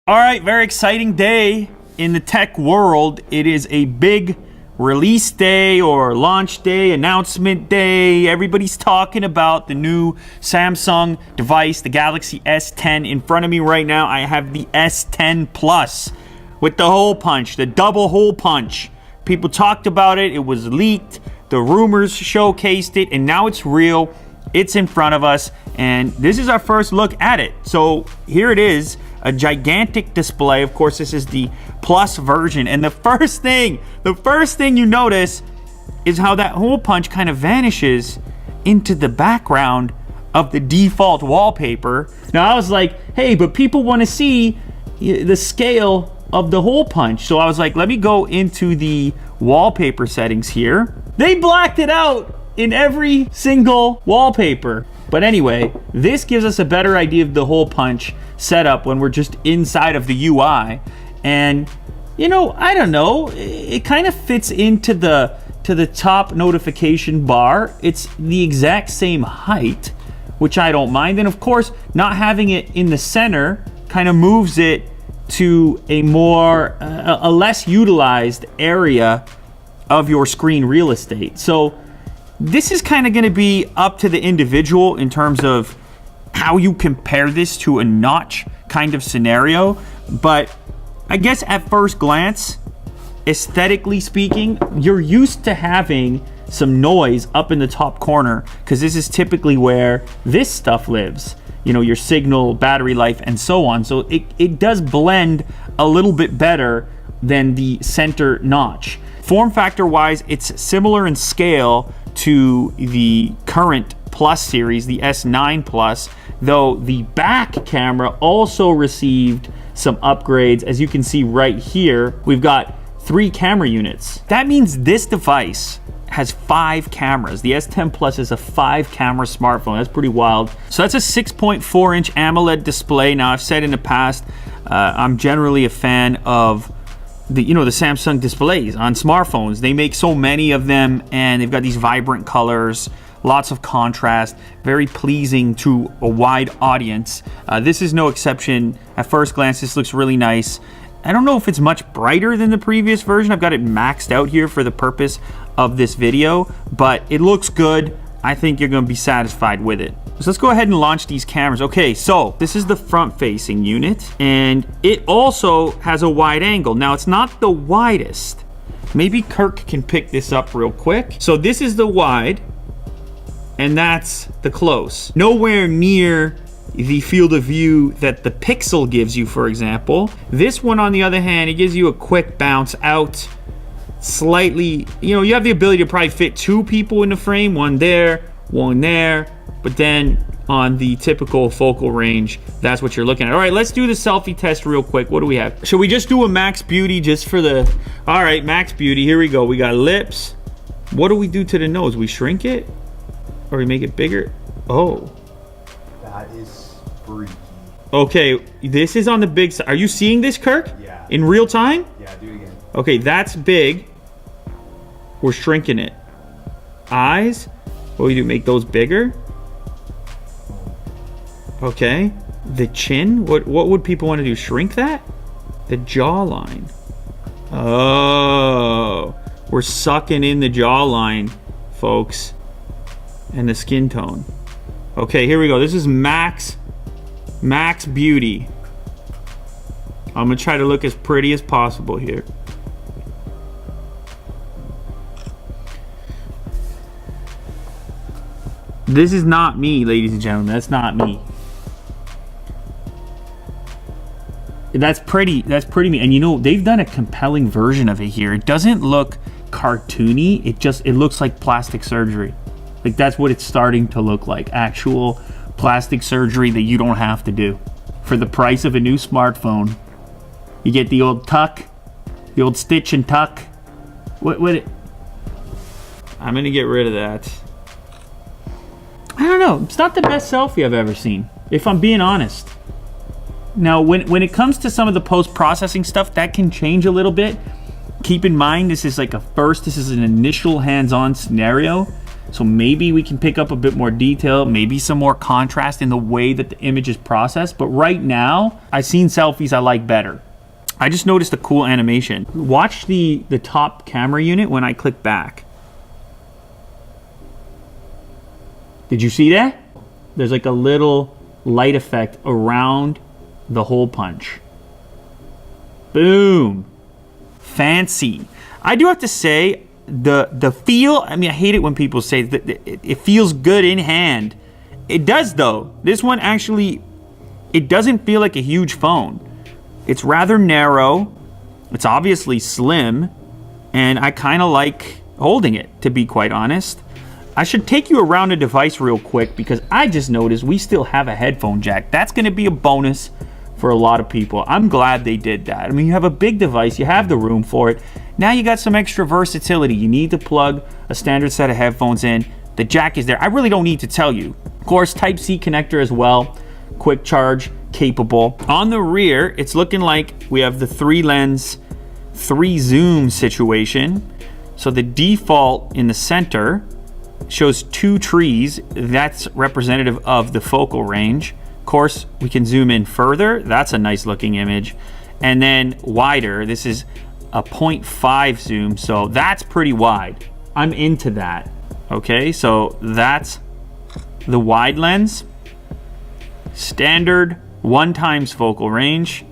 All right, very exciting day in the tech world. It is a big release day or launch day, announcement day. Everybody's talking about the new Samsung device, the Galaxy S10. In front of me right now, I have the S10 Plus with the hole punch, the double hole punch. People talked about it. It was leaked. The rumors showcased it, and now it's real. It's in front of us, and this is our first look at it. So here it is. A gigantic display. Of course, this is the Plus version. And the first thing you notice is how that hole punch kind of vanishes into the background of the default wallpaper. Now, I was like, hey, but people want to see the scale of the hole punch. So I was like, let me go into the wallpaper settings here. They blacked it out in every single wallpaper. But anyway, this gives us a better idea of the hole punch setup when we're just inside of the UI. And, you know, I don't know, it kind of fits into the top notification bar. It's the exact same height, which I don't mind. And of course, not having it in the center kind of moves it to a more, a less utilized area of your screen real estate. So this is kind of going to be up to the individual in terms of how you compare this to a notch kind of scenario. But I guess at first glance, aesthetically speaking, you're used to having some noise up in the top corner because this is typically where this stuff lives. You know, your signal, battery life, and so on. So it does blend a little bit better than the center notch. Form factor wise, it's similar in scale to the current Plus series, the S9 Plus, though the back camera also received some upgrades. As you can see right here, we've got 3 camera units. That means this device has 5 cameras. The S10 Plus is a 5-camera smartphone. That's pretty wild. So that's a 6.4-inch AMOLED display. Now, I've said in the past, I'm generally a fan of the Samsung displays on smartphones. They make so many of them, and they've got these vibrant colors, lots of contrast, very pleasing to a wide audience. This is no exception. At first glance, this looks really nice. I don't know if it's much brighter than the previous version. I've got it maxed out here for the purpose of this video, but it looks good. I think you're going to be satisfied with it. So let's go ahead and launch these cameras. Okay, so this is the front-facing unit, and it also has a wide angle. Now, it's not the widest. Maybe Kirk can pick this up real quick. So this is the wide, and that's the close. Nowhere near the field of view that the Pixel gives you, for example. This one, on the other hand, it gives you a quick bounce out. Slightly, you have the ability to probably fit 2 people in the frame, one there, but then on the typical focal range, that's what you're looking at. All right, let's do the selfie test real quick. What do we have? Should we just do a max beauty just for the... All right, max beauty, here we go. We got lips. What do we do to the nose? We shrink it? Or we make it bigger? Oh. That is freaky. Okay, this is on the big side. Are you seeing this, Kirk? Yeah. In real time? Yeah, do it again. Okay, that's big. We're shrinking it. Eyes? What do we do? Make those bigger? Okay. The chin? What would people want to do? Shrink that? The jawline. Oh. We're sucking in the jawline, folks. And the skin tone. Okay, here we go. This is max beauty. I'm going to try to look as pretty as possible here. This is not me, ladies and gentlemen. That's not me. That's pretty me. And they've done a compelling version of it here. It doesn't look cartoony. It looks like plastic surgery. Like, that's what it's starting to look like. Actual plastic surgery that you don't have to do. For the price of a new smartphone. You get the old tuck, the old stitch and tuck. I'm gonna get rid of that. I don't know. It's not the best selfie I've ever seen, if I'm being honest. Now, when it comes to some of the post-processing stuff, that can change a little bit. Keep in mind, this is an initial hands-on scenario. So maybe we can pick up a bit more detail, maybe some more contrast in the way that the image is processed. But right now, I've seen selfies I like better. I just noticed a cool animation. Watch the top camera unit when I click back. Did you see that? There's like a little light effect around the hole punch. Boom. Fancy. I do have to say, the feel, I mean, I hate it when people say that it feels good in hand. It does though. This one actually, it doesn't feel like a huge phone. It's rather narrow. It's obviously slim, and I kind of like holding it, to be quite honest. I should take you around the device real quick because I just noticed we still have a headphone jack. That's going to be a bonus for a lot of people. I'm glad they did that. I mean, you have a big device, you have the room for it. Now you got some extra versatility. You need to plug a standard set of headphones in. The jack is there. I really don't need to tell you. Of course, Type-C connector as well. Quick charge capable. On the rear, it's looking like we have the 3-lens, 3-zoom situation. So the default in the center shows 2 trees. That's representative of the focal range. Of course, we can zoom in further. That's a nice looking image. And then wider, this is a 0.5 zoom, so that's pretty wide. I'm into that. Okay, so that's the wide lens. Standard 1x focal range,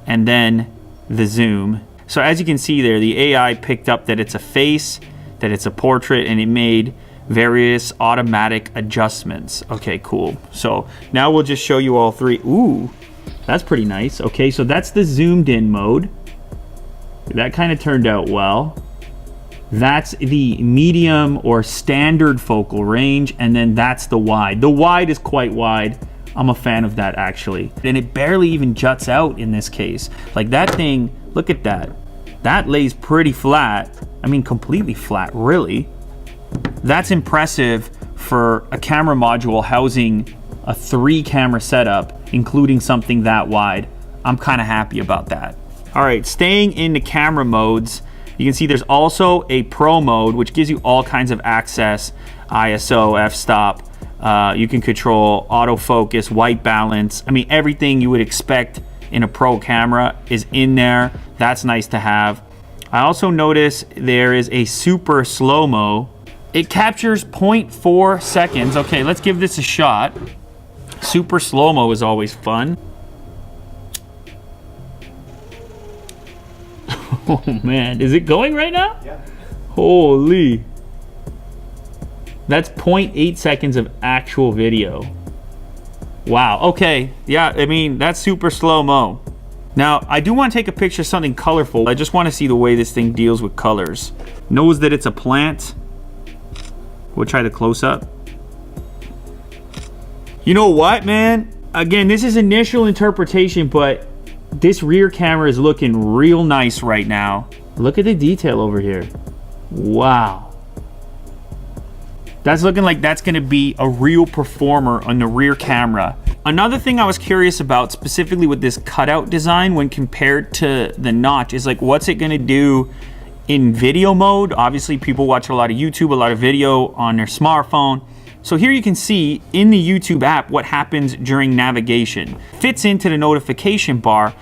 and then the zoom. So as you can see there, the AI picked up that it's a face, that it's a portrait, and it made various automatic adjustments. Okay, cool. So now we'll just show you all 3. Ooh, that's pretty nice. Okay, so that's the zoomed in mode. That kind of turned out well. That's the medium or standard focal range, and then that's the wide. The wide is quite wide. I'm a fan of that actually. And it barely even juts out in this case. Like that thing, look at that. That lays pretty flat. I mean, completely flat, really. That's impressive for a camera module housing a 3-camera setup, including something that wide. I'm kind of happy about that. All right, staying in the camera modes, you can see there's also a pro mode, which gives you all kinds of access, ISO, f-stop. You can control autofocus, white balance. I mean, everything you would expect in a pro camera is in there. That's nice to have. I also notice there is a super slow-mo. It captures 0.4 seconds. Okay, let's give this a shot. Super slow-mo is always fun. Oh man, is it going right now? Yeah. Holy. That's 0.8 seconds of actual video. Wow, okay. Yeah, I mean, that's super slow-mo. Now, I do want to take a picture of something colorful. I just want to see the way this thing deals with colors. Knows that it's a plant. We'll try the close-up. You know what, man? Again, this is initial interpretation, but this rear camera is looking real nice right now. Look at the detail over here. Wow. That's looking like that's gonna be a real performer on the rear camera. Another thing I was curious about, specifically with this cutout design when compared to the notch, is like, what's it gonna do in video mode? Obviously, people watch a lot of YouTube, a lot of video on their smartphone. So here you can see in the YouTube app what happens during navigation. Fits into the notification bar,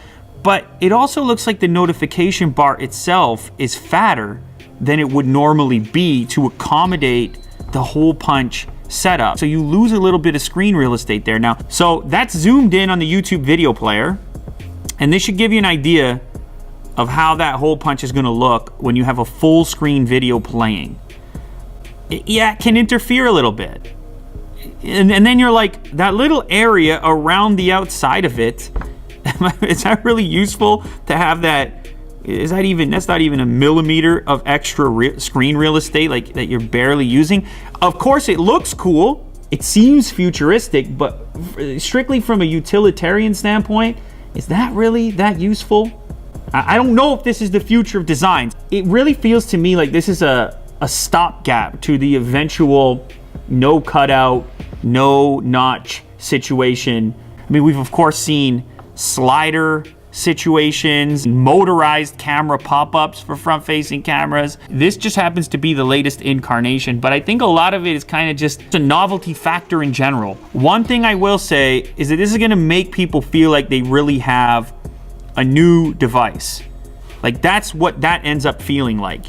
but it also looks like the notification bar itself is fatter than it would normally be to accommodate the hole punch setup. So you lose a little bit of screen real estate there. Now, so that's zoomed in on the YouTube video player, and this should give you an idea of how that hole punch is gonna look when you have a full screen video playing. Yeah, it can interfere a little bit. And then you're like, that little area around the outside of it, is that really useful to have that? Is that even, that's not even a millimeter of extra screen real estate like that you're barely using. Of course it looks cool, it seems futuristic, but strictly from a utilitarian standpoint, is that really that useful? I don't know if this is the future of designs. It really feels to me like this is a stopgap to the eventual no cutout, no notch situation. I mean, we've of course seen slider situations, motorized camera pop-ups for front-facing cameras. This just happens to be the latest incarnation, but I think a lot of it is kind of just a novelty factor in general. One thing I will say is that this is going to make people feel like they really have a new device. Like, that's what that ends up feeling like,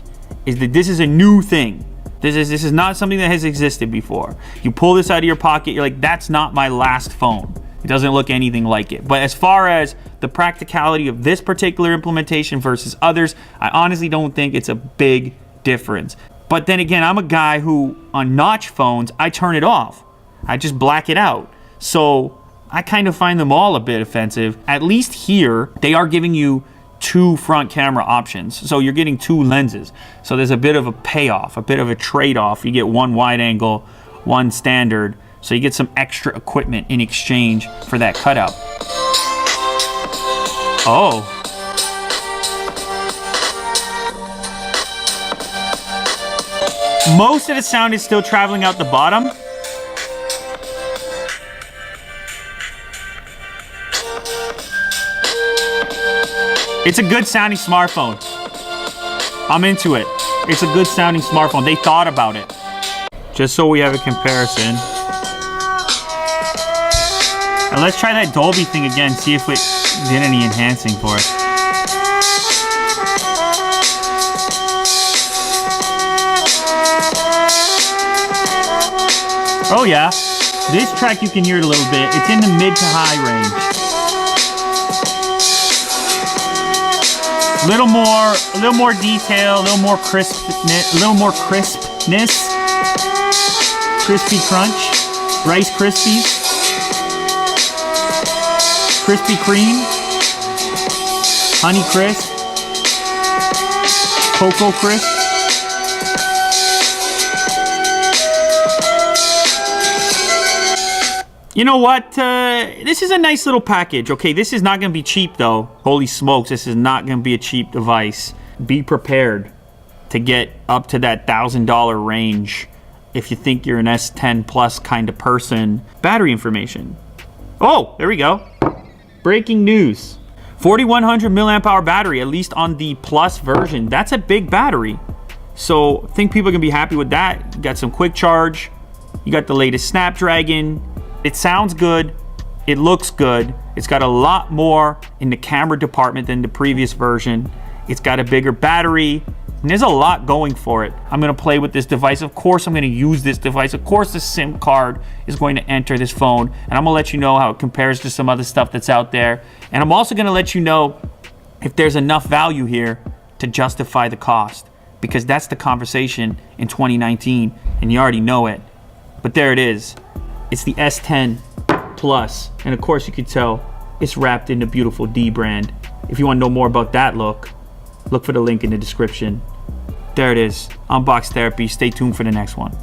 is that this is a new thing. This is not something that has existed before. You pull this out of your pocket, you're like, that's not my last phone. It doesn't look anything like it. But as far as the practicality of this particular implementation versus others, I honestly don't think it's a big difference. But then again, I'm a guy who, on notch phones, I turn it off. I just black it out. So I kind of find them all a bit offensive. At least here, they are giving you 2 front camera options. So you're getting 2 lenses. So there's a bit of a payoff, a bit of a trade-off. You get 1 wide angle, 1 standard. So you get some extra equipment in exchange for that cutout. Oh. Most of the sound is still traveling out the bottom. It's a good sounding smartphone. I'm into it. It's a good sounding smartphone. They thought about it. Just so we have a comparison. And let's try that Dolby thing again, see if it did any enhancing for it. Oh yeah, this track you can hear it a little bit. It's in the mid to high range. A little more detail, a little more crispness, crispy crunch, Rice Krispies. Krispy Kreme, Honey Crisp, Cocoa Crisp. You know what? This is a nice little package. Okay, this is not going to be cheap though. Holy smokes, this is not going to be a cheap device. Be prepared to get up to that $1,000 range if you think you're an S10 Plus kind of person. Battery information. Oh, there we go. Breaking news. 4100 milliamp hour battery, at least on the Plus version. That's a big battery. So I think people are gonna be happy with that. You got some quick charge. You got the latest Snapdragon. It sounds good. It looks good. It's got a lot more in the camera department than the previous version. It's got a bigger battery. And there's a lot going for it. I'm gonna play with this device. Of course, I'm gonna use this device. Of course, the SIM card is going to enter this phone. And I'm gonna let you know how it compares to some other stuff that's out there. And I'm also gonna let you know if there's enough value here to justify the cost. Because that's the conversation in 2019, and you already know it. But there it is. It's the S10 Plus. And of course, you can tell it's wrapped in the beautiful D brand. If you wanna know more about that look for the link in the description. There it is. Unbox Therapy. Stay tuned for the next one.